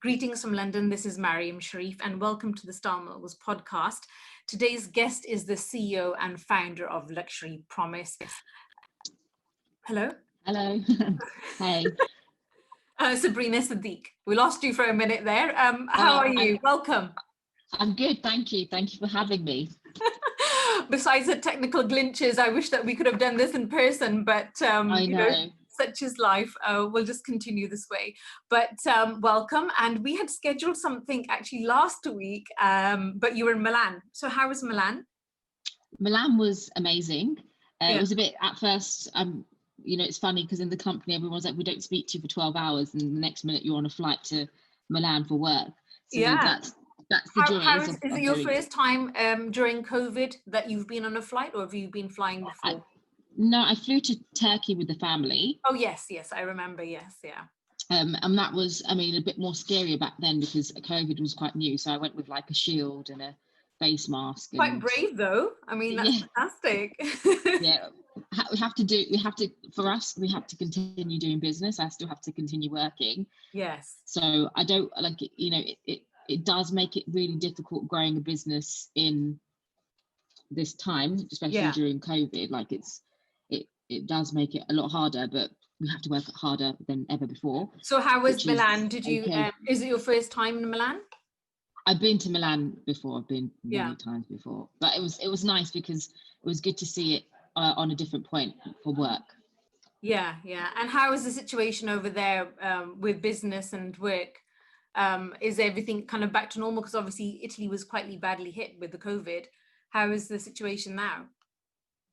Greetings from London. This is Maryum, Sharif, and welcome to the Star Moguls podcast. Today's guest is the CEO and founder of Luxury Promise. Hello. Hello. Hey. Sabrina Sadiq. We lost you for a minute there. How are you? Welcome. I'm good, thank you. Thank you for having me. Besides the technical glitches, I wish that we could have done this in person, but I know. Such is life. We'll just continue this way. But welcome. And we had scheduled something actually last week, but you were in Milan. So how was Milan? Milan was amazing. It was a bit at first. It's funny because in the company everyone's like, we don't speak to you for 12 hours, and the next minute you're on a flight to Milan for work. So that's the joy. Is it your first time during COVID that you've been on a flight, or have you been flying before? No, I flew to Turkey with the family. Oh, yes, I remember, yes, yeah. And that was, a bit more scary back then because COVID was quite new. So I went with like a shield and a face mask. Quite brave though. That's fantastic. Yeah, we have to continue doing business. I still have to continue working. Yes. So I don't like it, it does make it really difficult growing a business in this time, especially during COVID. Like it does make it a lot harder, but we have to work harder than ever before. So how was Milan? Did you, is it your first time in Milan? I've been to Milan before. I've been many times before, but it was nice because it was good to see it on a different point for work. Yeah. And how is the situation over there with business and work? Is everything kind of back to normal? Because obviously Italy was quite badly hit with the COVID. How is the situation now?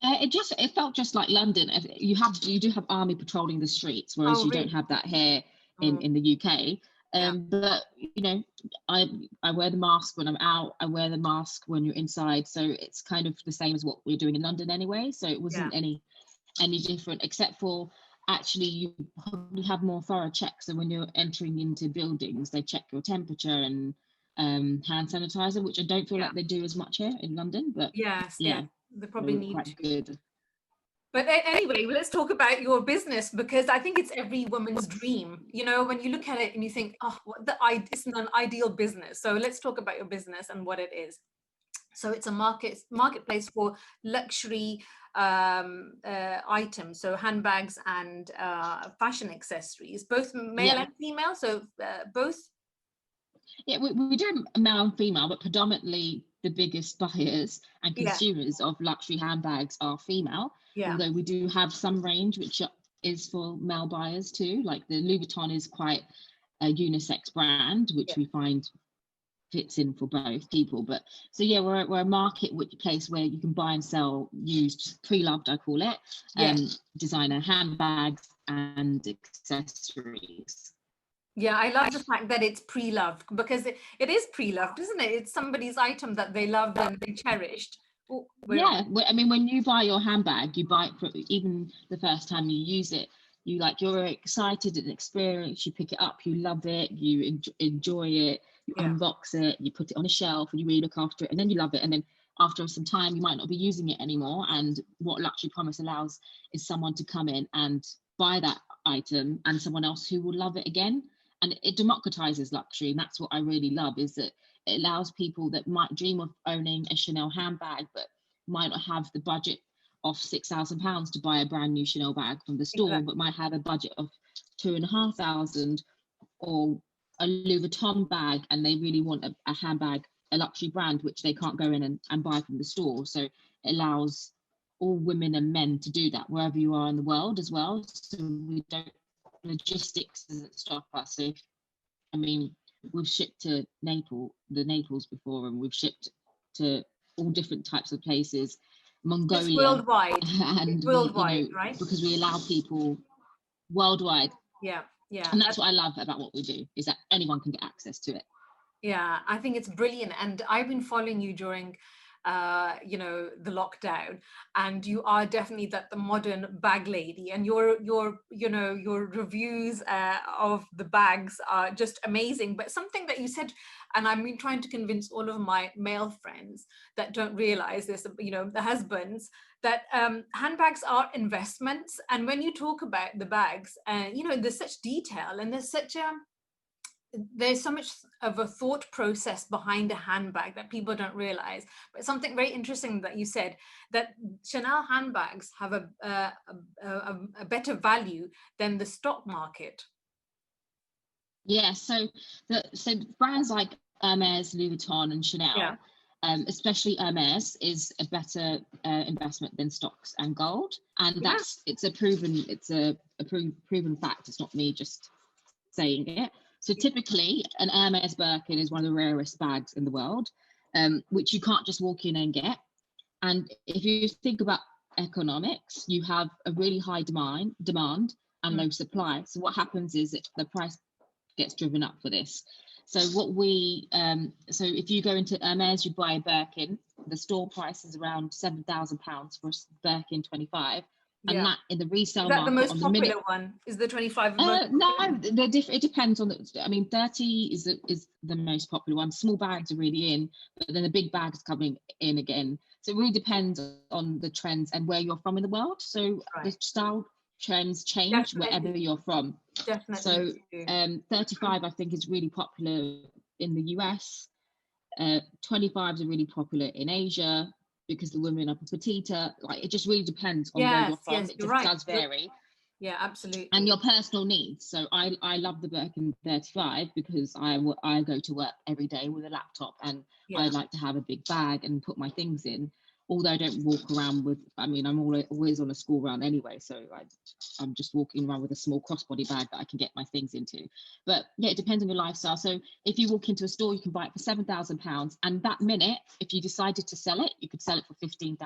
It felt just like London. You do have army patrolling the streets, whereas you don't have that here in the UK. But I wear the mask when I'm out. I wear the mask when you're inside. So it's kind of the same as what we're doing in London anyway. So it wasn't any different, except for actually you probably have more thorough checks. So when you're entering into buildings, they check your temperature and hand sanitizer, which I don't feel like they do as much here in London. But they probably need quite good. But anyway, let's talk about your business, because I think it's every woman's dream. When you look at it and you think, oh, it's an ideal business. So let's talk about your business and what it is. So it's a marketplace for luxury items, so handbags and fashion accessories, both male and female. So both. Yeah, we do male and female, but predominantly the biggest buyers and consumers of luxury handbags are female. Yeah. Although we do have some range which is for male buyers too. Like the Louis Vuitton is quite a unisex brand, which we find fits in for both people. But so we're a marketplace where you can buy and sell used, pre-loved, I call it, designer handbags and accessories. Yeah, I love the fact that it's pre-loved, because it is pre-loved, isn't it? It's somebody's item that they loved and they cherished. When you buy your handbag, you buy it for even the first time you use it. You're excited and experienced. You pick it up, you love it, you enjoy it, you unbox it, you put it on a shelf, and you really look after it, and then you love it. And then after some time, you might not be using it anymore. And what Luxury Promise allows is someone to come in and buy that item, and someone else who will love it again. And it democratizes luxury, and that's what I really love, is that it allows people that might dream of owning a Chanel handbag but might not have the budget of £6,000 to buy a brand new Chanel bag from the store, but might have a budget of £2,500 or a Louis Vuitton bag, and they really want a handbag, a luxury brand, which they can't go in and buy from the store. So it allows all women and men to do that wherever you are in the world as well. So logistics doesn't stop us. So we've shipped to Naples before, and we've shipped to all different types of places, Mongolia. It's worldwide. And worldwide, right? Because we allow people worldwide. Yeah. And that's what I love about what we do, is that anyone can get access to it. Yeah, I think it's brilliant. And I've been following you during the lockdown, and you are definitely the modern bag lady, and your reviews of the bags are just amazing. But something that you said, and I've been trying to convince all of my male friends that don't realize this, the husbands, that handbags are investments. And when you talk about the bags, there's such detail, and there's such there's so much of a thought process behind a handbag that people don't realize. But something very interesting that you said, that Chanel handbags have a better value than the stock market. Yeah, so brands like Hermes, Louis Vuitton, and Chanel, especially Hermes, is a better investment than stocks and gold, and it's a proven fact. It's not me just saying it. So typically, an Hermes Birkin is one of the rarest bags in the world, which you can't just walk in and get. And if you think about economics, you have a really high demand and low supply. So what happens is that the price gets driven up for this. So so if you go into Hermes, you buy a Birkin, the store price is around £7,000 for a Birkin 25. And that in the resale market, the most popular one is the 25. No, it depends on I mean, 30 is the most popular one. Small bags are really in, but then the big bags coming in again. So it really depends on the trends and where you're from in the world. So the style trends change wherever you're from. Definitely. So 35, I think, is really popular in the US. 25s are really popular in Asia, because the women are petita. Like, it just really depends on where you're from. It just does vary. Yeah, absolutely. And your personal needs. So I love the Birkin 35 because I go to work every day with a laptop, and I like to have a big bag and put my things in. Although I don't walk around with, I mean, I'm always on a school run anyway, so I'm just walking around with a small crossbody bag that I can get my things into. But yeah, it depends on your lifestyle. So if you walk into a store, you can buy it for £7,000, and that minute, if you decided to sell it, you could sell it for £15,000.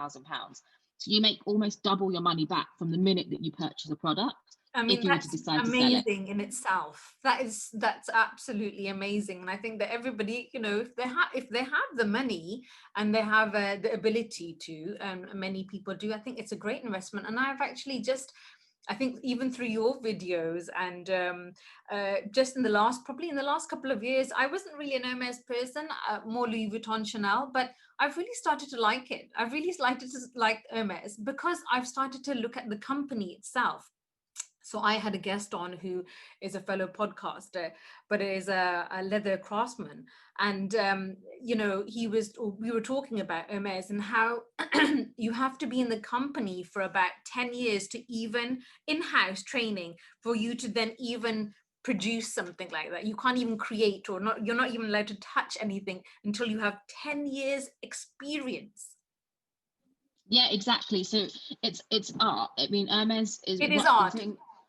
So you make almost double your money back from the minute that you purchase a product. I mean, that's amazing in itself. That's absolutely amazing. And I think that everybody, you know, if they have the money and they have the ability to, many people do, I think it's a great investment. And I've actually I think even through your videos and just probably in the last couple of years, I wasn't really an Hermes person, more Louis Vuitton, Chanel, but I've really started to like it. I've really started to like Hermes because I've started to look at the company itself. So I had a guest on who is a fellow podcaster, but is a leather craftsman. And, you know, we were talking about Hermes and how you have to be in the company for about 10 years to even in-house training for you to then even produce something like that. You can't even create you're not even allowed to touch anything until you have 10 years experience. Yeah, exactly. So it's art. I mean, Hermes is art.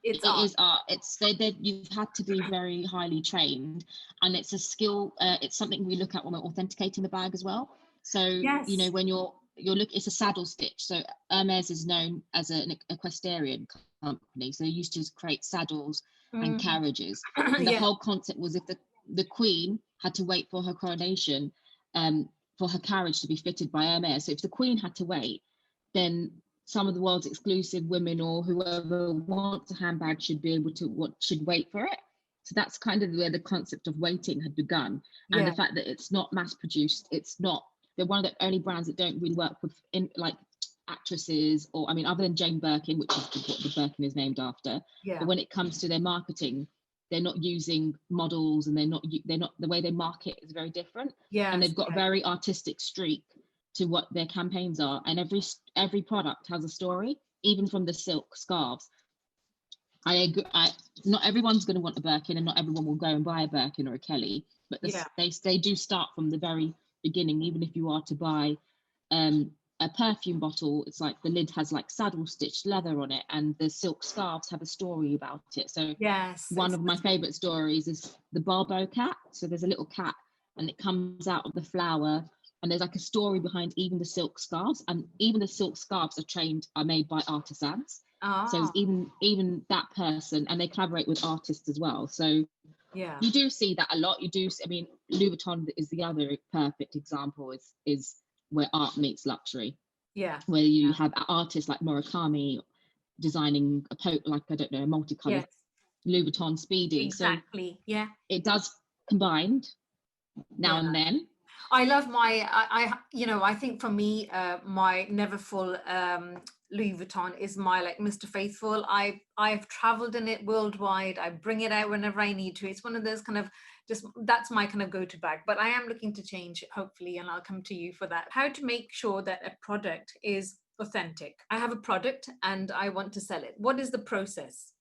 It is art. You've had to be very highly trained, and it's a skill. It's something we look at when we're authenticating the bag as well. So you know, when it's a saddle stitch. So Hermes is known as an equestrian company. So they used to create saddles and carriages. And the whole concept was, if the Queen had to wait for her coronation, for her carriage to be fitted by Hermes. So if the Queen had to wait, then some of the world's exclusive women or whoever wants a handbag should wait for it. So that's kind of where the concept of waiting had begun. And the fact that it's not mass produced, they're one of the only brands that don't really work with like actresses, or I mean, other than Jane Birkin, which is what the Birkin is named after. But when it comes to their marketing, they're not using models, and they're not the way they market is very different. And they've got a very artistic streak to what their campaigns are, and every product has a story, even from the silk scarves. I agree. Not everyone's going to want a Birkin, and not everyone will go and buy a Birkin or a Kelly, but they do start from the very beginning. Even if you are to buy a perfume bottle, it's like the lid has like saddle stitched leather on it, and the silk scarves have a story about it. So one of my favorite stories is the Barbeau cat. So there's a little cat, and it comes out of the flower. And there's like a story behind even the silk scarves, and even the silk scarves are made by artisans. So it's even that person, and they collaborate with artists as well. So you do see that a lot. I mean, Louis Vuitton is the other perfect example. Is where art meets luxury. Where you have artists like Murakami designing a multicolored Louis Vuitton Speedy. Exactly. So it does combined now and then. I love my, I think for me, my never full Louis Vuitton is my like Mr. Faithful. I've traveled in it worldwide. I bring it out whenever I need to. It's one of those kind of just, that's my kind of go-to bag. But I am looking to change, hopefully, and I'll come to you for that. How to make sure that a product is authentic. I have a product and I want to sell it. What is the process?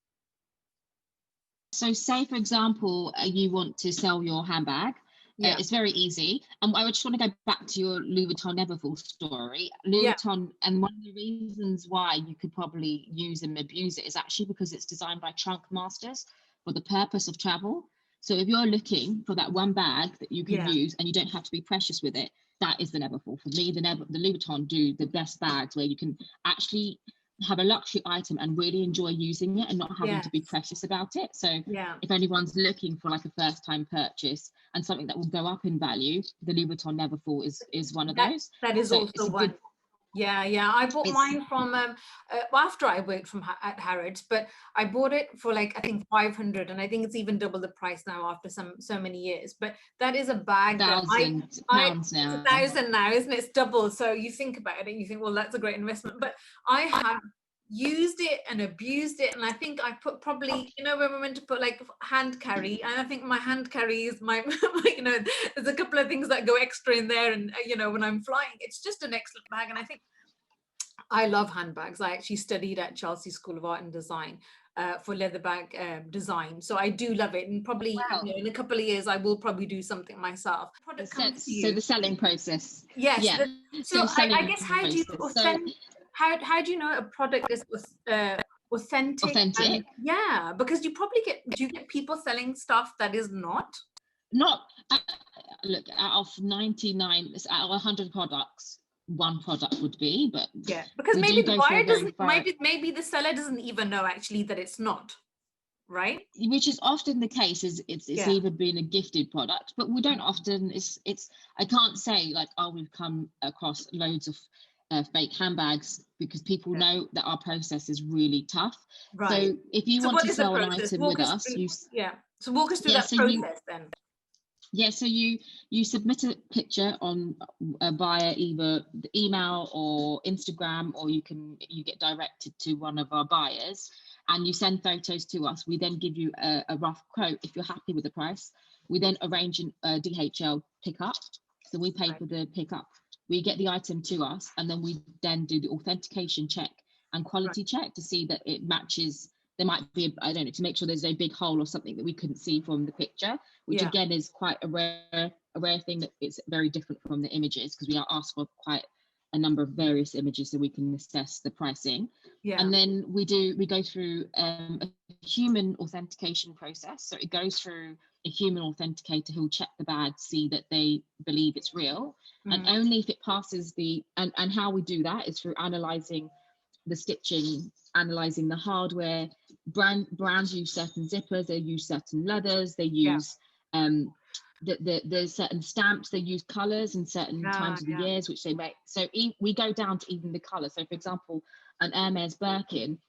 So say, for example, you want to sell your handbag. Yeah. It's very easy. And I just want to go back to your Louis Vuitton Neverfull story. Louis Yeah. Vuitton, and one of the reasons why you could probably use and abuse it is actually because it's designed by trunk masters for the purpose of travel. So if you're looking for that one bag that you can Yeah. use and you don't have to be precious with it, that is the Neverfull. For me, the Louis Vuitton do the best bags where you can actually have a luxury item and really enjoy using it and not having to be Yes. precious about it. So Yeah. if anyone's looking for like a first time purchase and something that will go up in value, the Louis Vuitton Neverfull is one of those. That is So also it's a one. good, Yeah. I bought it's mine from after I worked from at Harrods, but I bought it for like I think 500, and I think it's even double the price now after so many years. But that is a bag that I £1,000 it's now. 1,000 now, isn't it? It's double. So you think about it, and you think, well, that's a great investment. But I have used it and abused it, and I think I put probably, when we're meant to put like hand carry, and I think my hand carry is my there's a couple of things that go extra in there, and when I'm flying, it's just an excellent bag. And I think I love handbags. I actually studied at Chelsea School of Art and Design for leather bag design. So I do love it. And probably Wow. in a couple of years, I will probably do something myself. Product comes to So you. the selling process. Yes. Yeah. So So I selling guess how do you process. So how do you know a product is authentic? And authentic. yeah, because do you get people selling stuff that is not? Not look, out of 99, out of 100 products, one product would be, but Yeah, because we maybe do the go through a buyer very doesn't, thorough, maybe the seller doesn't even know actually that it's not, right? which is often the case, is it's Yeah. either been a gifted product, but we don't often, it's I can't say like, oh, we've come across loads of fake handbags, because people Yeah. know that our process is really tough. Right. So if you So want what to is the sell an process? item with Walk us us, through. Yeah. So walk us through yeah that so you process then. Yeah, so you submit a picture on via either the email or Instagram, or you get directed to one of our buyers, and you send photos to us. We then give you a rough quote. If you're happy with the price, we then arrange a DHL pickup. So we pay Right. for the pickup. We get the item to us, and then we then do the authentication check and Right. quality check to see that it matches. There might be, I don't know, to make sure there's no big hole or something that we couldn't see from the picture, which Yeah. again is quite a rare thing, that it's very different from the images, because we are asked for quite a number of various images so we can assess the pricing. Yeah. And then we go through a human authentication process. So it goes through a human authenticator who will check the bag, see that they believe it's real. And only if it passes and how we do that is through analysing the stitching, analysing the hardware. Brands use certain zippers, they use certain leathers, they use there's certain stamps, they use colours in certain times of the years which they make. So we go down to even the colour. So for example, an Hermes Birkin,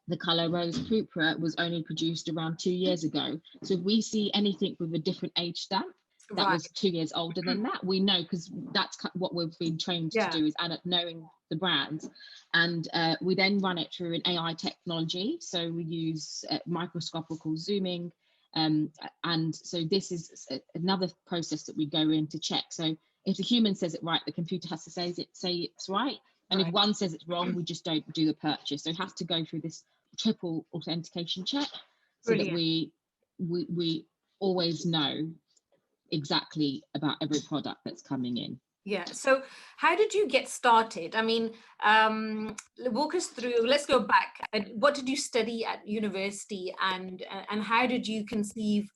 the colour rose purpura was only produced around 2 years ago. So if we see anything with a different age stamp that Right. was 2 years older than that, we know, because that's what we've been trained to do, is knowing the brands. And we then run it through an AI technology. So we use microscopical zooming. And so this is another process that we go in to check. So if the human says it right, the computer has to say it's right. And if one says it's wrong, we just don't do the purchase. So it has to go through this triple authentication check. Brilliant. So that we always know exactly about every product that's coming in. Yeah. So how did you get started? I mean, walk us through, let's go back. What did you study at university, and how did you conceive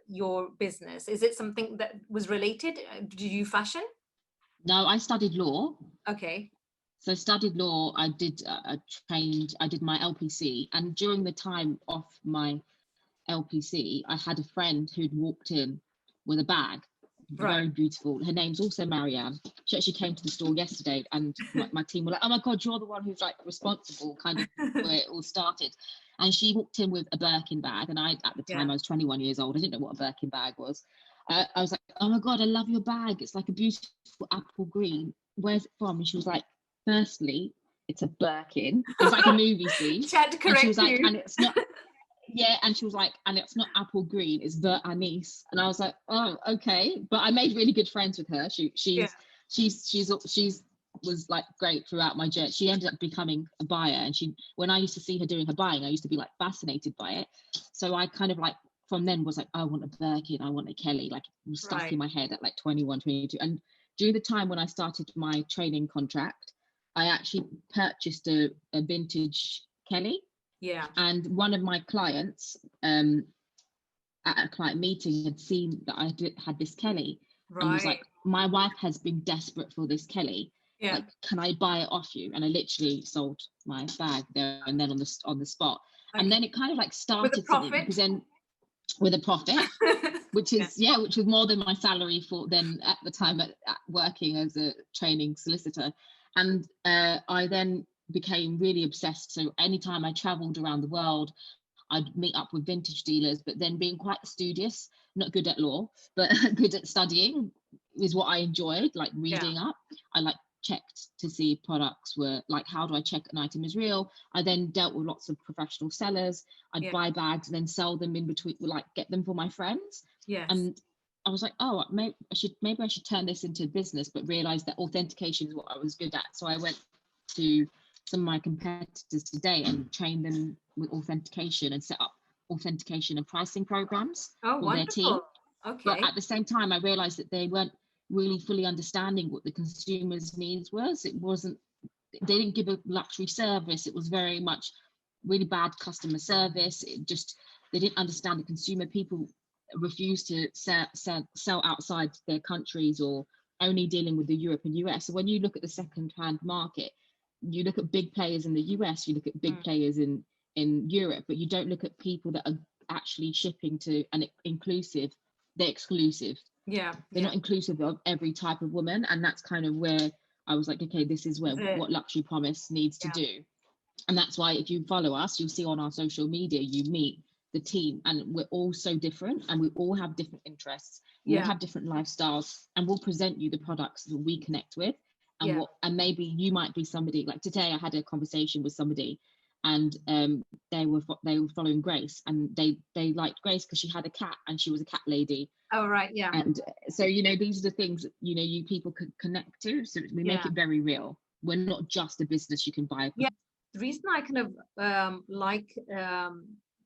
your business? Is it something that was related? Did you fashion? No, I studied law. Okay. So I studied law. I did I did my LPC, and during the time of my LPC, I had a friend who'd walked in with a bag, very beautiful. Her name's also Maryum. She actually came to the store yesterday, and my team were like, "Oh my God, you're the one who's like responsible," kind of where it all started. And she walked in with a Birkin bag, and at the time I was 21 years old. I didn't know what a Birkin bag was. I was like, oh my God, I love your bag. It's like a beautiful apple green. Where's it from? And she was like, firstly, it's a Birkin. It was like a movie scene. She had to And she correct was like, you. and it's not, yeah. And she was like, and it's not apple green, it's Vert Anise. And I was like, oh, okay. But I made really good friends with her. Yeah. She's was like great throughout my journey. She ended up becoming a buyer, and when I used to see her doing her buying, I used to be like fascinated by it. So I kind of like from then was like, I want a Birkin, I want a Kelly, like it was stuck in my head at like 21, 22. And during the time when I started my training contract, I actually purchased a vintage Kelly. Yeah. And one of my clients at a client meeting had seen that I had this Kelly and was like, my wife has been desperate for this Kelly. Yeah. Like, can I buy it off you? And I literally sold my bag there and then on the spot. Okay. And then it kind of like started with a profit, because then with a profit, which is which was more than my salary for then at the time at working as a training solicitor. And I then became really obsessed. So anytime I traveled around the world, I'd meet up with vintage dealers, but then being quite studious, not good at law, but good at studying is what I enjoyed, like reading up. I like checked to see if products were like, how do I check an item is real? I then dealt with lots of professional sellers. I'd buy bags and then sell them in between, like get them for my friends. Yes. And I was like, oh, maybe I should turn this into business, but realized that authentication is what I was good at. So I went to some of my competitors today and train them with authentication and set up authentication and pricing programs for their team. Okay. But at the same time, I realized that they weren't really fully understanding what the consumer's needs was. They didn't give a luxury service. It was very much really bad customer service. They didn't understand the consumer. People refused to sell outside their countries or only dealing with the Europe and US. So when you look at the second-hand market, you look at big players in the US, you look at big players in Europe, but you don't look at people that are actually shipping to an inclusive. They're exclusive. They're not inclusive of every type of woman. And that's kind of where I was like, okay, this is what Luxury Promise needs to do. And that's why if you follow us, you'll see on our social media, you meet the team, and we're all so different and we all have different interests. We all have different lifestyles, and we'll present you the products that we connect with. And maybe you might be somebody like today. I had a conversation with somebody, and they were following Grace, and they liked Grace because she had a cat and she was a cat lady. Oh right, yeah. And so these are the things that you people could connect to. So we make it very real. We're not just a business you can buy. Yeah, the reason I kind of like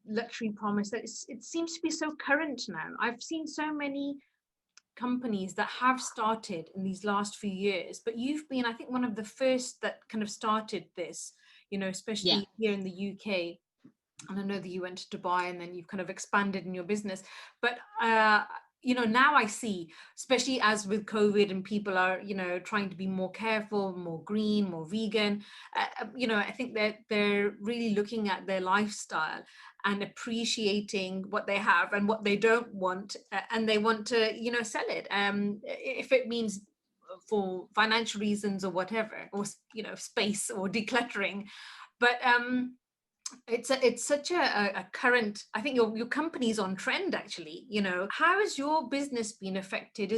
Luxury Promise that it seems to be so current now. I've seen so many companies that have started in these last few years, but you've been, I think, one of the first that kind of started this, especially here in the UK. And I know that you went to Dubai and then you've kind of expanded in your business. But now I see, especially as with COVID and people are, trying to be more careful, more green, more vegan, I think that they're really looking at their lifestyle and appreciating what they have and what they don't want, and they want to, sell it. If it means for financial reasons or whatever, or, space or decluttering. But it's such a current, I think your company's on trend actually. How has your business been affected?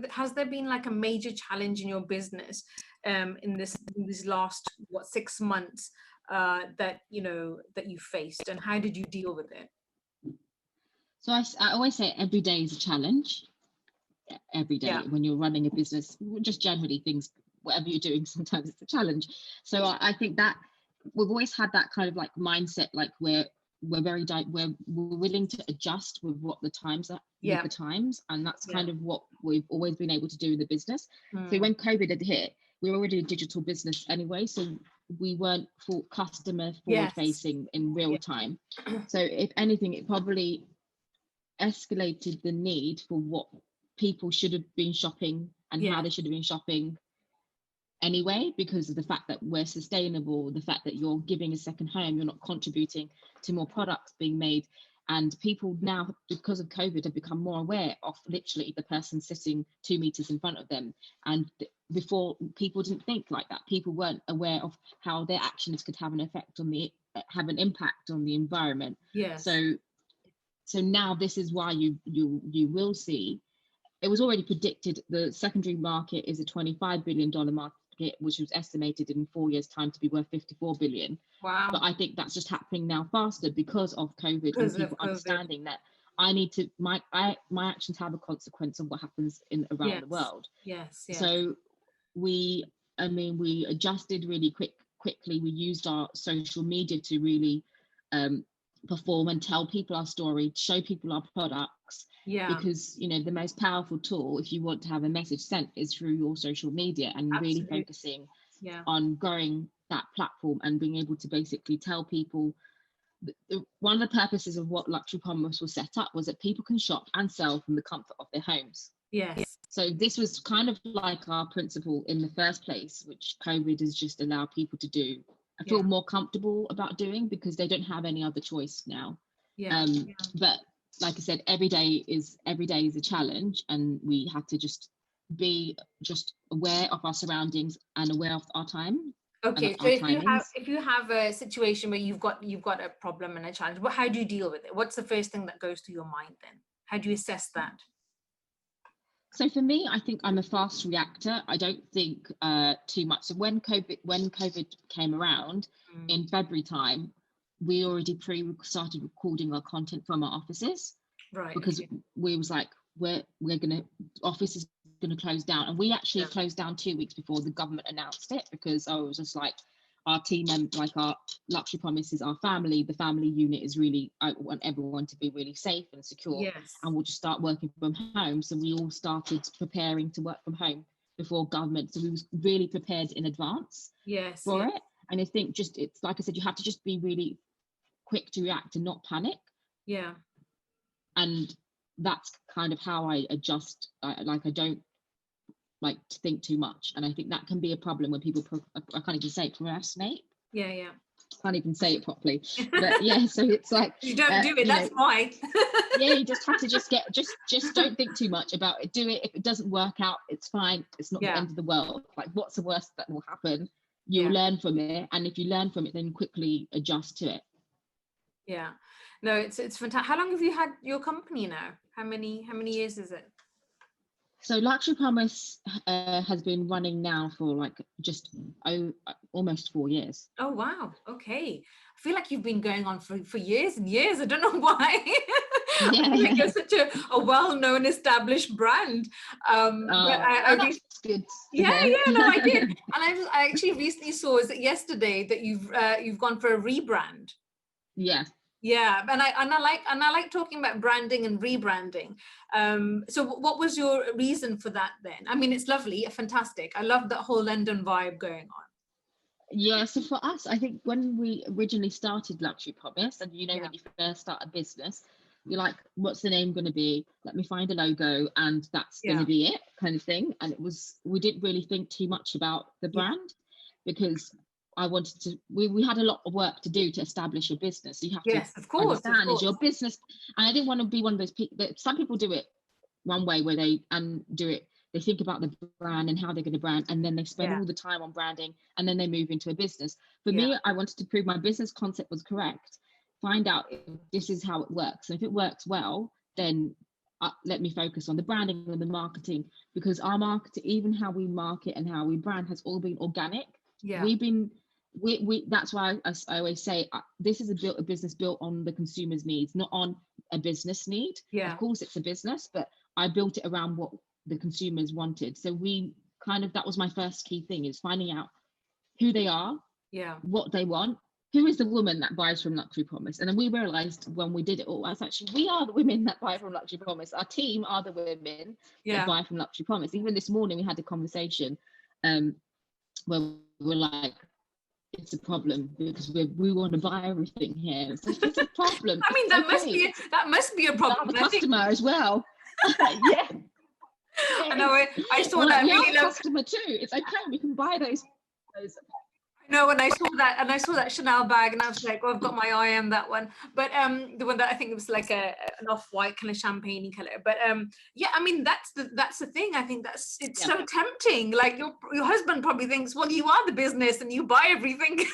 Has there been like a major challenge in your business in these last 6 months that you faced, and how did you deal with it? So I always say every day is a challenge. Every day when you're running a business, just generally things, whatever you're doing, sometimes it's a challenge. So I think that we've always had that kind of like mindset, like we're willing to adjust with what the times are, with the times, and that's kind of what we've always been able to do in the business. So when COVID had hit, we were already a digital business anyway, so we weren't customer forward facing in real time. So if anything, it probably escalated the need for what people should have been shopping and how they should have been shopping anyway, because of the fact that we're sustainable, the fact that you're giving a second home, you're not contributing to more products being made. And people now, because of COVID, have become more aware of literally the person sitting 2 meters in front of them. And before, people didn't think like that. People weren't aware of how their actions could have an effect on have an impact on the environment. So now this is why you will see it was already predicted the secondary market is a $25 billion market, which was estimated in 4 years' time to be worth 54 billion. Wow. But I think that's just happening now faster because of COVID and people understanding that I need to, my actions have a consequence of what happens around the world. Yes. So we adjusted really quickly. We used our social media to really perform and tell people our story, show people our products. Because the most powerful tool, if you want to have a message sent, is through your social media, and really focusing on growing that platform and being able to basically tell people. One of the purposes of what Luxury Commerce was set up was that people can shop and sell from the comfort of their homes. Yes. So this was kind of like our principle in the first place, which COVID has just allowed people to do. I feel more comfortable about doing because they don't have any other choice now. But like I said, every day is a challenge, and we have to just be aware of our surroundings and aware of our time. Okay, so if you have a situation where you've got a problem and a challenge, how do you deal with it? What's the first thing that goes to your mind then? How do you assess that? So for me, I think I'm a fast reactor. I don't think too much. So when COVID came around in February time, we already started recording our content from our offices, right? Because we was like, office is gonna close down, and we actually closed down 2 weeks before the government announced it, because I was just like, our team and like our Luxury Promise is our family. The family unit is really, I want everyone to be really safe and secure, and we'll just start working from home. So we all started preparing to work from home before government. So we was really prepared in advance for it. And I think it's like I said, you have to just be really quick to react and not panic. And that's kind of how I adjust. I don't like to think too much, and I think that can be a problem when people I can't even say it, procrastinate. Can't even say it properly. But so it's like you don't do it, that's why. You just have to just don't think too much about it. Do it. If it doesn't work out, it's fine. It's not the end of the world. Like, what's the worst that will happen? You'll learn from it, and if you learn from it, then quickly adjust to it. No, it's fantastic. How long have you had your company now? How many years is it? So Luxury Promise has been running now for like almost 4 years. Oh wow, okay. I feel like you've been going on for years and years. I don't know why. I feel like you're such a well-known, established brand. That's good. No, I did. And I actually recently saw, is it yesterday, that you've gone for a rebrand. And I like talking about branding and rebranding. So what was your reason for that then? I mean, it's lovely, fantastic. I love that whole London vibe going on. So for us, I think when we originally started Luxury Promise, and when you first start a business, you're like, what's the name going to be? Let me find a logo, and that's going to be it, kind of thing. And we didn't really think too much about the brand, because I wanted to, we had a lot of work to do to establish a business. So you have to understand is your business. And I didn't want to be one of those people that some people do it one way where they think about the brand and how they're going to brand, and then they spend all the time on branding, and then they move into a business. For me, I wanted to prove my business concept was correct, find out if this is how it works. And if it works well, then let me focus on the branding and the marketing, because our marketing, even how we market and how we brand, has all been organic. That's why I always say this is a business built on the consumer's needs, not on a business need. Of course it's a business, but I built it around what the consumers wanted. So that was my first key thing, is finding out who they are, what they want, who is the woman that buys from Luxury Promise. And then we realized when we did it all, we are the women that buy from Luxury Promise. Our team are the women that buy from Luxury Promise. Even this morning we had a conversation where we're like, it's a problem because we want to buy everything here. It's a problem. I mean, that must be a problem. The customer as well. I know. I saw that. We are a customer too. It's okay. We can buy those. No, and I saw that Chanel bag, and I was like, I've got my eye on that one. But the one that I think it was like an off-white kind of champagne color. But I mean, that's the thing. I think it's so tempting. Like your husband probably thinks, well, you are the business and you buy everything.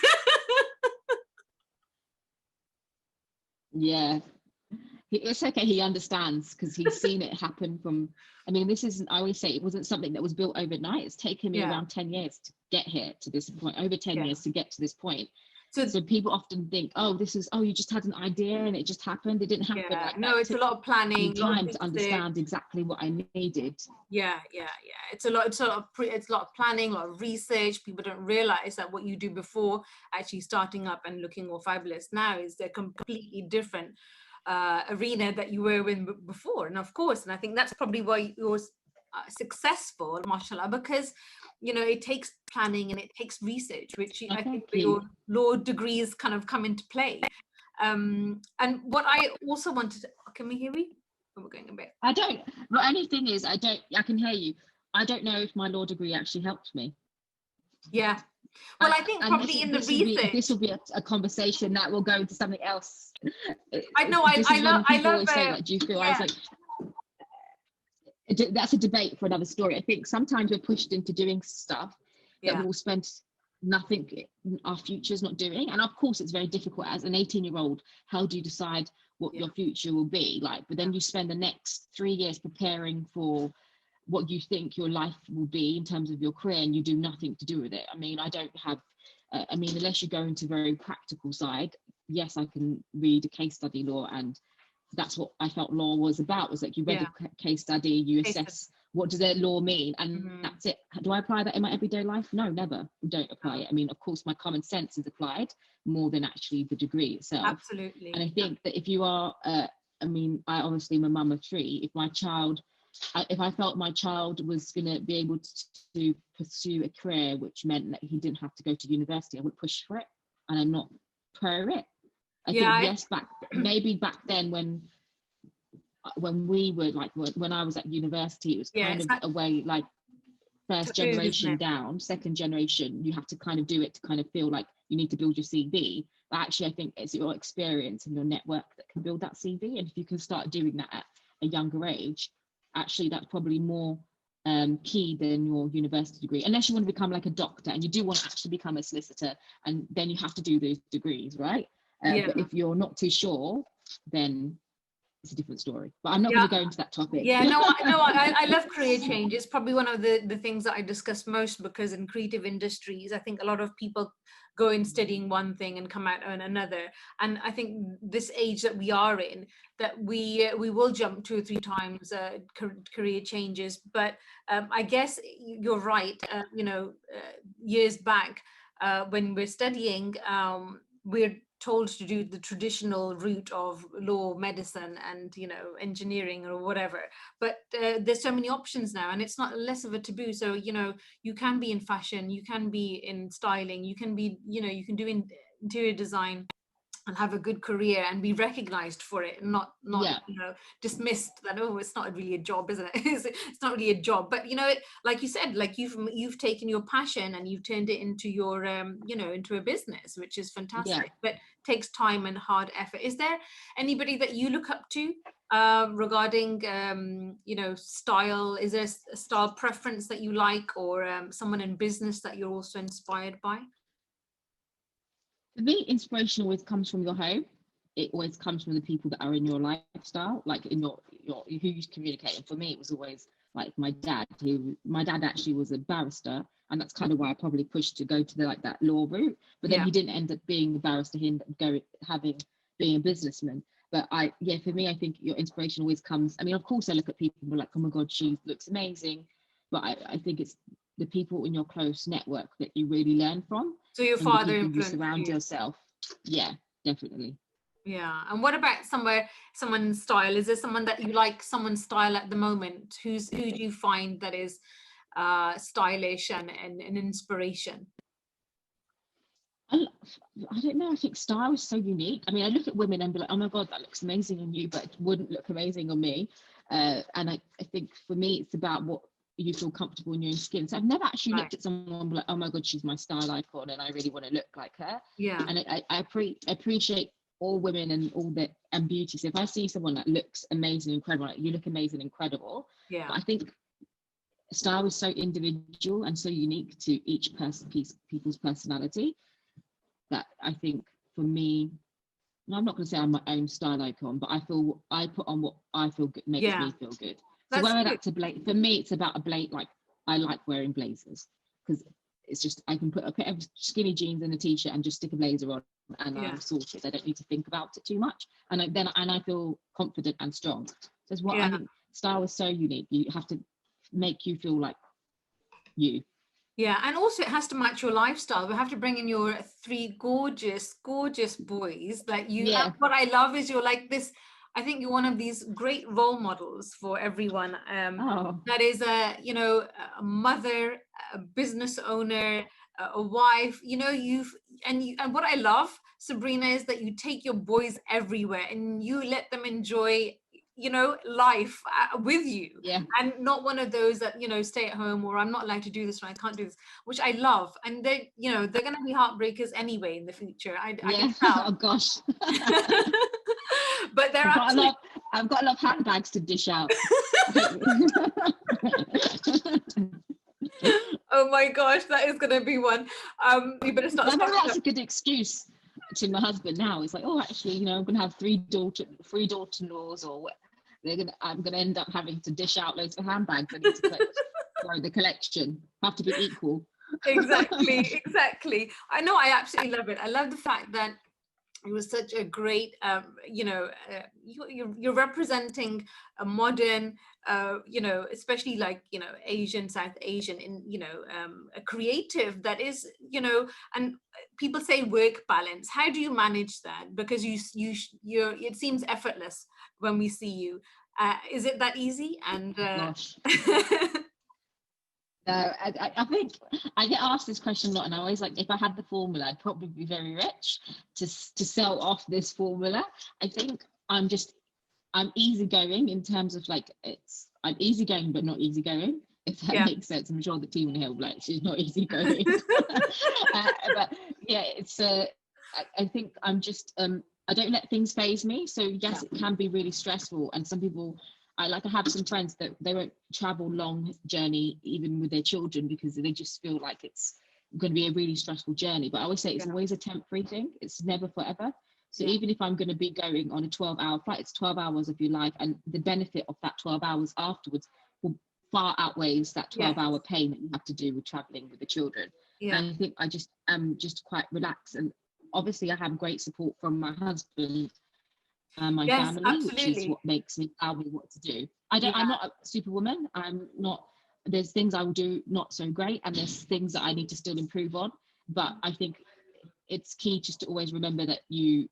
It's okay, he understands because he's seen it happen from, I mean, this isn't, I always say it wasn't something that was built overnight. It's taken me Yeah, around 10 years to get here to this point, over 10 yeah. years to get to this point. So So people often think, oh, this is, oh, you just had an idea and it just happened. It didn't happen yeah, like that. no, It it's a took lot of me planning, a lot of time to research. understand exactly what I needed. Yeah, yeah, yeah. It's a lot. It's a lot of planning, a lot of research. People don't realize that what you do before actually starting up and looking all fabulous now is a completely different arena that you were in before. And of course, and I think that's probably why you're successful, mashallah, because it takes planning and it takes research, which Oh, I think thank you. your law degrees kind of come into play. And what I also wanted, can we hear me? Oh, we're going a bit. I don't, the only thing is, I can hear you. I don't know if my law degree actually helped me. Yeah. Well, I think And probably in the this will research. be a conversation that will go into something else. I know. This is when I people love. always say, like, do you feel? I was Yeah. like, that's a debate for another story. I think sometimes we're pushed into doing stuff that Yeah. we'll spend nothing, our future's not doing. And of course, it's very difficult as an 18-year-old. How do you decide what Yeah. your future will be like? But then you spend the next 3 years preparing for what you think your life will be in terms of your career, and you do nothing to do with it. I mean, I don't have, I mean, unless you go into very practical side, yes, I can read a case study law, and that's what I felt law was about, was like you read Yeah. a case study, you Case assess what does their law mean, and Mhm. that's it. Do I apply that in my everyday life? No, never. I don't apply No. it. I mean, of course, my common sense is applied more than actually the degree itself. Absolutely. And I think that if you are, I mean, I obviously am a mum of three. If my child, if I felt my child was going to be able to pursue a career which meant that he didn't have to go to university, I would push for it, and I'm not pro it. I think Yeah. yes, maybe back then when we were like when I was at university, it was Yeah. kind It's of that a way like first taboo, isn't generation it? down, second generation, you have to kind of do it to kind of feel like you need to build your CV. But actually, I think it's your experience and your network that can build that CV. And if you can start doing that at a younger age, actually, that's probably more key than your university degree, unless you want to become like a doctor and you do want to actually become a solicitor, and then you have to do those degrees, right? Yeah. But if you're not too sure, then it's a different story. But I'm not going Yeah. to go into that topic. Yeah, no, I love career change. It's probably one of the things that I discuss most, because in creative industries, I think a lot of people go in studying one thing and come out on another. And I think this age that we are in, that we will jump 2 or 3 times career changes. But I guess you're right. Years back when we're studying, we're told to do the traditional route of law, medicine, and engineering or whatever. But there's so many options now, and it's not less of a taboo. So you can be in fashion, you can be in styling, you can be you can do interior design and have a good career and be recognized for it, and not Yeah, dismissed that, oh, it's not really a job, isn't it? It's not really a job. But like you said, like you've taken your passion and you've turned it into your into a business, which is yeah. fantastic, but takes time and hard effort. Is there anybody that you look up to regarding style? Is there a style preference that you like, or someone in business that you're also inspired by? For me, inspiration always comes from your home. It always comes from the people that are in your lifestyle, like in your who you communicate. And for me, it was always like my dad. My dad actually was a barrister, and that's kind of why I probably pushed to go to that law route. But then Yeah. he didn't end up being a barrister. He ended up being a businessman. But for me, I think your inspiration always comes. I mean, of course, I look at people like, oh my God, she looks amazing. But I think it's the people in your close network that you really learn from, So your and the father people you influenced surround you. yourself. Yeah, definitely. Yeah. And what about someone's style? Is there someone that you like, someone's style at the moment? Who do you find that is stylish and an inspiration? I, I don't know. I think style is so unique. I mean, I look at women and be like, oh my God, that looks amazing on you, but it wouldn't look amazing on me. And I think for me, it's about what you feel comfortable in your own skin. So I've never actually Right. looked at someone and be like, oh my God, she's my style icon and I really want to look like her. Yeah. And appreciate all women and all that and beauty. So if I see someone that looks amazing, incredible, like you look amazing, incredible. Yeah. But I think style is so individual and so unique to each people's personality, that I think for me, I'm not going to say I'm my own style icon, but I put on what I feel good, makes Yeah, me feel good. So that's whether good. that's a blazer, for me, it's about a blazer. Like, I like wearing blazers because it's just, I can put a pair of skinny jeans and a t-shirt and just stick a blazer on, and Yeah, I'm sorted. I don't need to think about it too much, and I feel confident and strong. That's what I yeah. think. Style is so unique. You have to make you feel like you. Yeah, and also it has to match your lifestyle. We have to bring in your three gorgeous, gorgeous boys. Like you, Yeah. what I love is you're like this. I think you're one of these great role models for everyone. Oh, That is a mother, a business owner, a wife. And what I love, Sabrina, is that you take your boys everywhere and you let them enjoy, life with you, yeah. and not one of those that stay at home, or I'm not allowed to do this, or I can't do this, which I love. And they're going to be heartbreakers anyway in the future. I can Yeah. tell. Oh gosh. But they're I've got a absolutely. lot. I've got a lot of handbags to dish out. Oh my gosh, that is going to be one. You better start Well, maybe stocking that's up. a good excuse to my husband now. It's like, oh, actually, I'm going to have three daughter-in-laws, or I'm going to end up having to dish out loads of handbags. I need to grow the collection. Have to be equal. Exactly, exactly. I know, I absolutely love it. I love the fact that it was such a great you're representing a modern especially like Asian, South Asian, in a creative that is and people say work balance. How do you manage that? Because you're, it seems effortless when we see you. Is it that easy? And Gosh. No, I think I get asked this question a lot, and I always like, if I had the formula, I'd probably be very rich to sell off this formula. I think I'm easygoing in terms of like, I'm easygoing but not easygoing, if that yeah, makes sense. I'm sure the team in here will be like, she's not easygoing. But yeah, I think I'm just I don't let things phase me. So yes, it can be really stressful, and some people, I have some friends that they won't travel long journey even with their children because they just feel like it's going to be a really stressful journey. But I always say it's yeah, always a temporary thing. It's never forever. So yeah, even if I'm going to be going on a 12-hour flight, it's 12 hours of your life, and the benefit of that 12 hours afterwards will far outweighs that yeah, 12-hour pain that you have to do with traveling with the children. yeah. And I think I just am just quite relaxed. And obviously I have great support from my husband and my Yes, family, which is absolutely. what makes me tell me what to do. Yeah, I'm not a superwoman. I'm not, there's things I will do not so great, and there's things that I need to still improve on. But I think it's key just to always remember that you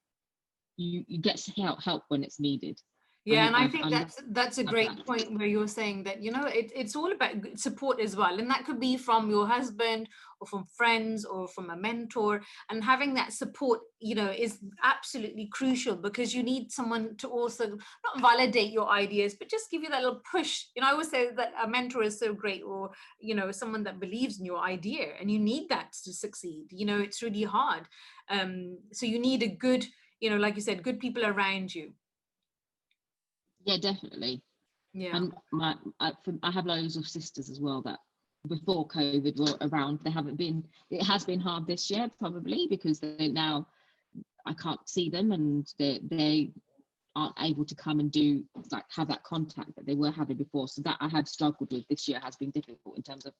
get help when it's needed. yeah, and I I think love that's a that. great point where you're saying that it's all about support as well, and that could be from your husband or from friends or from a mentor, and having that support is absolutely crucial, because you need someone to also not validate your ideas but just give you that little push. I always say that a mentor is so great, or someone that believes in your idea, and you need that to succeed. It's really hard. So you need a good, like you said, good people around you. Yeah, definitely. Yeah. And I have loads of sisters as well that before COVID were around. They haven't been. It has been hard this year, probably because they now I can't see them, and they aren't able to come and do like have that contact that they were having before. So that I have struggled with this year has been difficult in terms of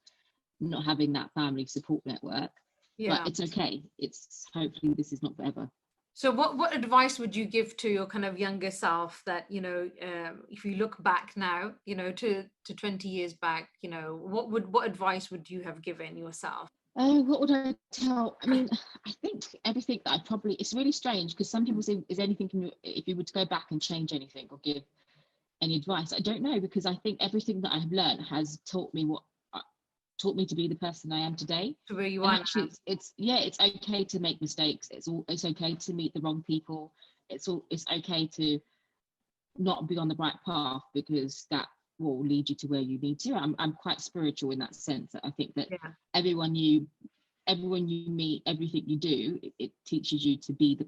not having that family support network. But Yeah. it's okay. It's hopefully this is not forever. So what advice would you give to your kind of younger self, that, if you look back now, to 20 years back, what advice would you have given yourself? Oh, what would I tell? I mean, I think everything that I probably, it's really strange because some people say, is anything, if you were to go back and change anything or give any advice? I don't know, because I think everything that I've learned has taught me to be the person I am today. To where you And are actually, now? it's okay to make mistakes. It's okay to meet the wrong people. It's okay to not be on the right path, because that will lead you to where you need to. I'm quite spiritual in that sense. That I think that Yeah. everyone you everyone you meet, everything you do, it teaches you to be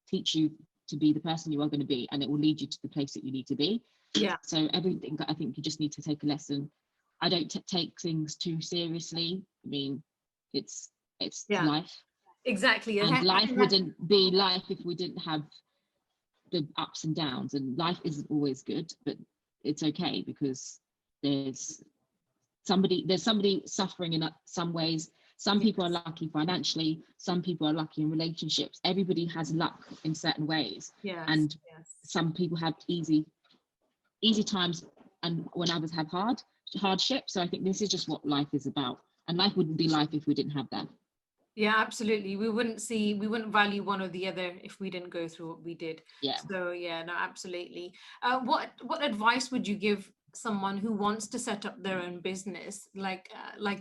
teach you to be the person you are going to be, and it will lead you to the place that you need to be. Yeah. So everything, I think you just need to take a lesson. I don't take things too seriously. I mean, it's Yeah. life, Exactly. and I life think that's wouldn't be life if we didn't have the ups and downs, and life isn't always good, but it's okay, because there's somebody suffering in some ways. Some people are lucky financially, some people are lucky in relationships. Everybody has luck in certain ways. Yes. And Yes. some people have easy times, and when others have hardship. So I think this is just what life is about, and life wouldn't be life if we didn't have that. Yeah, absolutely. We wouldn't value one or the other if we didn't go through what we did. Yeah. So yeah, no, absolutely. What advice would you give someone who wants to set up their own business, like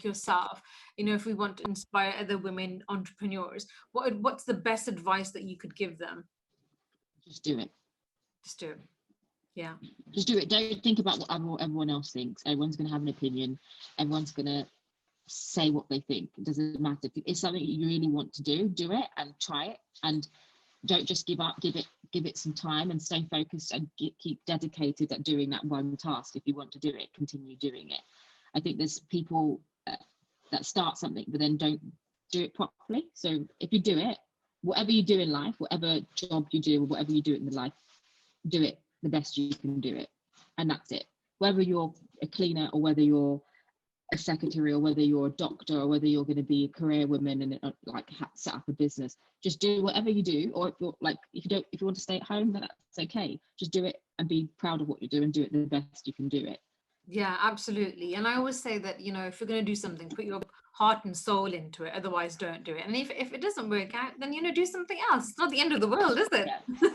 yourself? You know, if we want to inspire other women entrepreneurs, what's the best advice that you could give them? Just do it. Just do it. Yeah. Just do it. Don't think about what everyone else thinks. Everyone's going to have an opinion. Everyone's going to say what they think. It doesn't matter. If it's something you really want to do it and try it, and don't just give up. Give it some time and stay focused, and keep dedicated at doing that one task. If you want to do it, continue doing it. I think there's people that start something but then don't do it properly. So if you do it, whatever you do in life, whatever job you do, or whatever you do in the life, do it the best you can do it, and that's it. Whether you're a cleaner, or whether you're a secretary, or whether you're a doctor, or whether you're going to be a career woman and set up a business, just do whatever you do. Or if you want to stay at home, then that's okay. Just do it and be proud of what you do, and do it the best you can do it. Yeah, absolutely. And I always say that, if you're going to do something, put your heart and soul into it. Otherwise, don't do it. And if it doesn't work out, then, do something else. It's not the end of the world, is it? Yeah.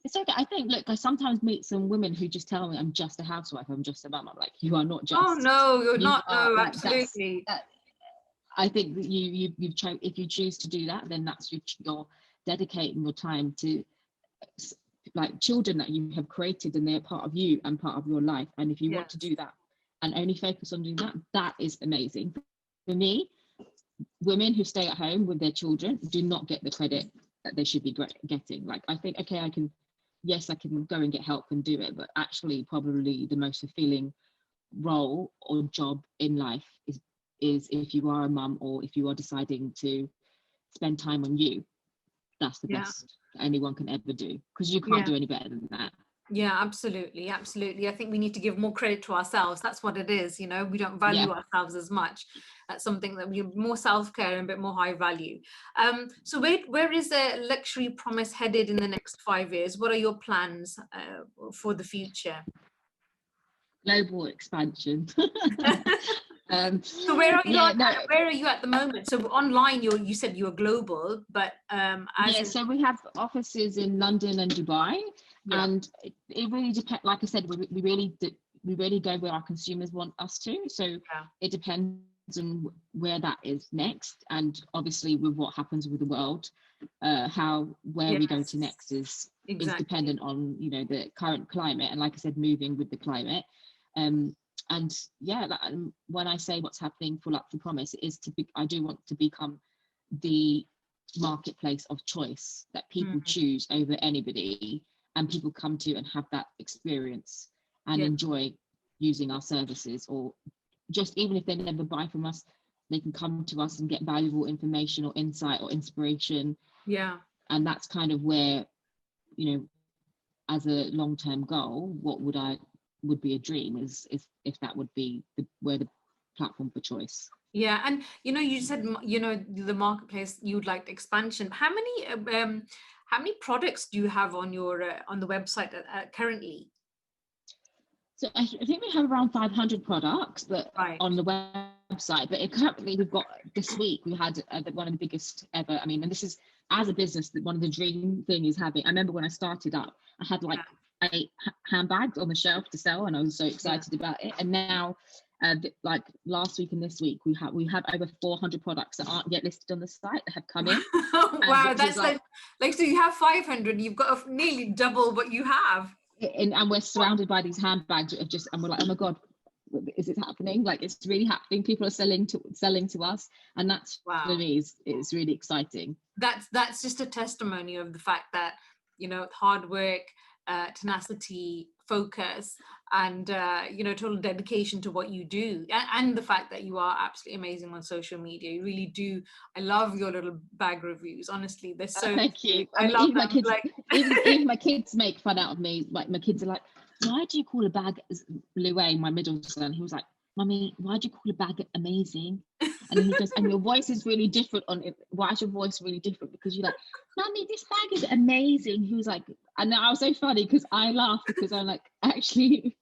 It's okay. I think, look, I sometimes meet some women who just tell me, I'm just a housewife, I'm just a mum. I'm like, you are not just. Oh, no, you're not. No, like, absolutely. I think that if you choose to do that, then that's you're dedicating your time to like children that you have created, and they're part of you and part of your life. And if you want to do that and only focus on doing that, that is amazing. For me, women who stay at home with their children do not get the credit that they should be getting. Like, I think, okay, I can go and get help and do it, but actually probably the most fulfilling role or job in life is if you are a mum, or if you are deciding to spend time on you. That's the best anyone can ever do, because you can't do any better than that. Yeah, absolutely. Absolutely. I think we need to give more credit to ourselves. That's what it is. We don't value ourselves as much. That's something that we more self-care and a bit more high value. So where is the Luxury Promise headed in the next 5 years? What are your plans for the future? Global expansion. So where are you where are you at the moment? So online, you said you were global, but so we have offices in London and Dubai, and it really depends. Like I said, we really go where our consumers want us to. So it depends on where that is next, and obviously with what happens with the world, where we go to next is dependent on the current climate, and like I said, moving with the climate. And when I say what's happening for Luxury Promise, it is I do want to become the marketplace of choice that people choose over anybody, and people come to and have that experience and enjoy using our services, or just even if they never buy from us, they can come to us and get valuable information or insight or inspiration. And that's kind of where, as a long-term goal, what would be a dream is if that would be where the platform for choice. And you said the marketplace, you would like expansion. How many products do you have on your on the website currently? So I think we have around 500 products on the website, but currently we've got, this week we had one of the biggest ever. I mean, and this is, as a business, that one of the dream thing is having. I remember when I started up, I had 8 handbags on the shelf to sell, and I was so excited about it. And now, like last week and this week, we have over 400 products that aren't yet listed on the site that have come in. Wow, that's like so you have 500, you've got nearly double what you have. And we're surrounded by these handbags that have and we're like, oh my God, is it happening? Like, it's really happening. People are selling to us, and that's for me it's really exciting. That's just a testimony of the fact that hard work, tenacity, focus and total dedication to what you do, and the fact that you are absolutely amazing on social media. You really do. I love your little bag reviews. Honestly, they're so Thank cute. you. I I mean, love even my them. kids, Like, even my kids make fun out of me. Like my kids are like, "Why do you call a bag?" Louis, my middle son, he was like, "Mummy, why do you call a bag amazing?" And then he goes, "And your voice is really different on it. Why is your voice really different? Because you're like, Mummy, this bag is amazing." He was like, and I was so funny because I laugh because I'm like, actually,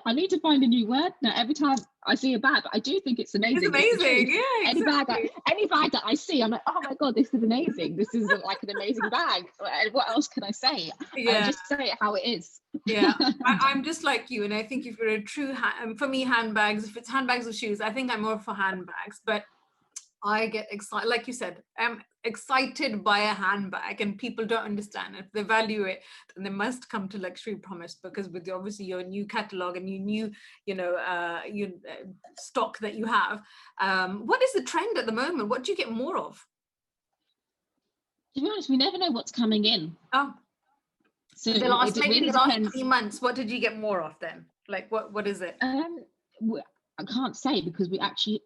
I need to find a new word now. Every time I see a bag, but I do think it's it's amazing. It's the truth. amazing. Yeah, exactly. Any bag that I see, I'm like, oh my god, this is amazing. This is like an amazing bag. What else can I say? I Yeah. just say it how it is. Yeah, I'm just like you, and I think if you're a true for me, handbags, if it's handbags or shoes, I think I'm more for handbags. But I get excited, like you said, I'm excited by a handbag, and people don't understand. If they value it, then they must come to Luxury Promise, because with obviously your new catalog and your new, stock that you have. What is the trend at the moment? What do you get more of? To be honest, we never know what's coming in. Oh, So maybe it in really the last depends. 3 months, what did you get more of then? Like what is it? I can't say because we actually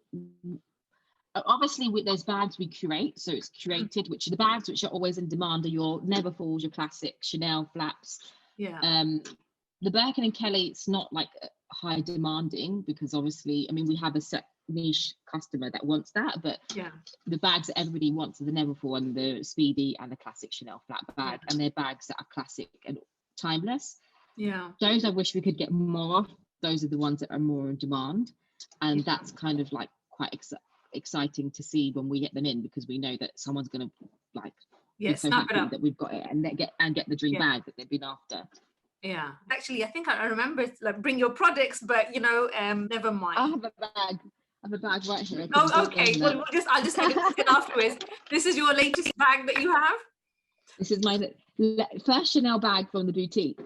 obviously with those bags we curate, so it's curated, which are the bags which are always in demand are your Neverfalls, your classic Chanel flaps. Yeah. The Birkin and Kelly, it's not like high demanding because obviously, I mean, we have a set niche customer that wants that, but Yeah. the bags that everybody wants are the Neverfull and the Speedy and the classic Chanel flat bag, and they're bags that are classic and timeless. Yeah. Those I wish we could get more of. Those are the ones that are more in demand, and that's kind of like quite exciting to see when we get them in, because we know that someone's going to like be so happy that we've got it and get the dream bag that they've been after. Yeah, actually, I think I remember it's like bring your products, but never mind. I have a bag right here. Oh, okay. Well, I'll just edit this in afterwards. This is your latest bag that you have? This is my first Chanel bag from the boutique.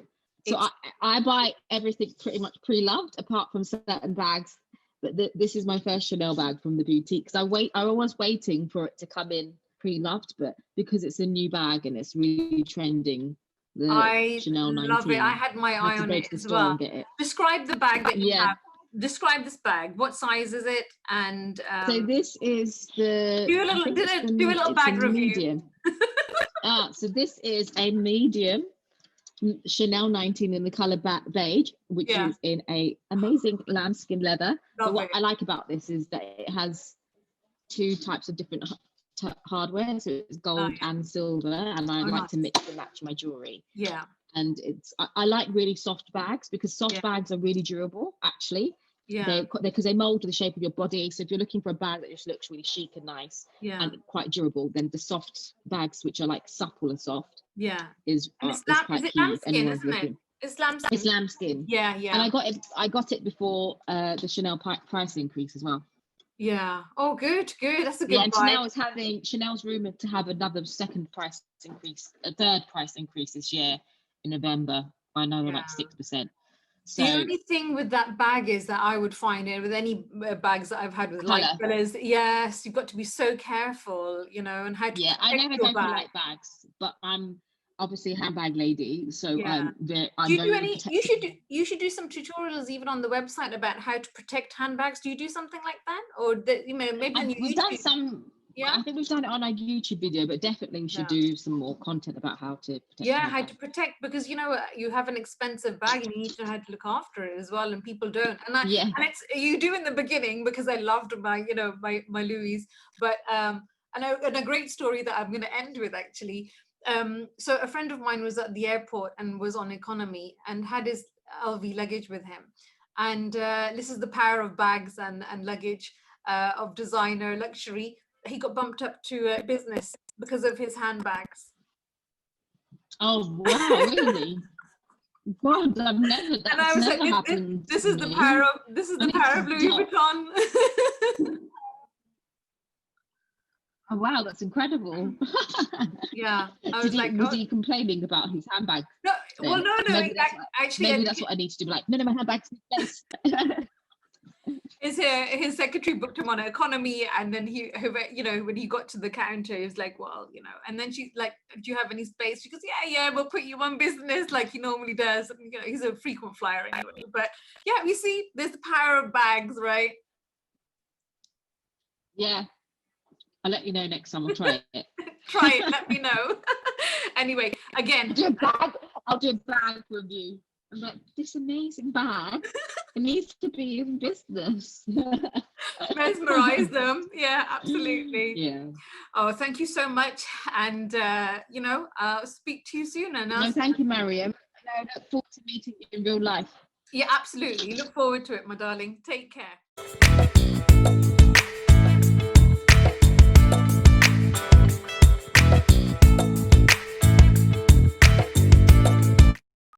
So I buy everything pretty much pre-loved, apart from certain bags. But this is my first Chanel bag from the boutique, because I was waiting for it to come in pre-loved, but because it's a new bag and it's really trending, I Chanel 19, love it. I had my eye on it as well. Describe the bag that you have. Describe this bag. What size is it? And so this is the do a little bag review. Medium. So this is a medium Chanel 19 in the color beige, which is in a amazing lambskin leather. But what I like about this is that it has two types of different hardware, so it's gold and silver, and I like to mix and match my jewelry. Yeah. And I like really soft bags, because soft bags are really durable, actually. Yeah. Because they mold to the shape of your body. So if you're looking for a bag that just looks really chic and nice and quite durable, then the soft bags, which are like supple and soft, is quite it key. Lambskin, isn't it? It's lambskin. It's lambskin. Yeah. And I got it before the Chanel price increase as well. Yeah. Oh, good. That's a good and Chanel's rumored to have another third price increase this year in November by another like 6%. So, the only thing with that bag is that I would find it with any bags that I've had with light colors. Yes, you've got to be so careful, and how to I never go for light bags, but I'm obviously a handbag lady, so you should do some tutorials even on the website about how to protect handbags. Do you do something like that, or maybe we've done some? Yeah, I think we've done it on our YouTube video, but definitely we should do some more content about how to protect. How to protect, because you have an expensive bag and you need to know how to look after it as well, and people don't. And it's you do in the beginning, because I loved my my Louis, but and a great story that I'm going to end with actually. So a friend of mine was at the airport and was on economy and had his LV luggage with him, and this is the power of bags and luggage, of designer luxury. He got bumped up to business because of his handbags. Oh wow! Really? God, I've never. And I was like, "This is the power of Louis Vuitton." Oh wow, that's incredible. Yeah, I was was he complaining about his handbag? No, well, no. Maybe that's what I need to do. Like, no, my handbag's in place. his secretary booked him on economy, and then when he got to the counter, he was like, well, and then she's like, do you have any space? She goes, yeah, we'll put you on business like he normally does. He's a frequent flyer anyway. But yeah, we see there's the power of bags, right? Yeah, I'll let you know next time. I'll try it. Try it, let me know. Anyway, again, I'll do a bag review. I'm like, this amazing bag, it needs to be in business. Mesmerize them. Yeah, absolutely. Yeah. Oh, thank you so much. And I'll speak to you soon. And thank you, Maryum. And I look forward to meeting you in real life. Yeah, absolutely. Look forward to it, my darling. Take care.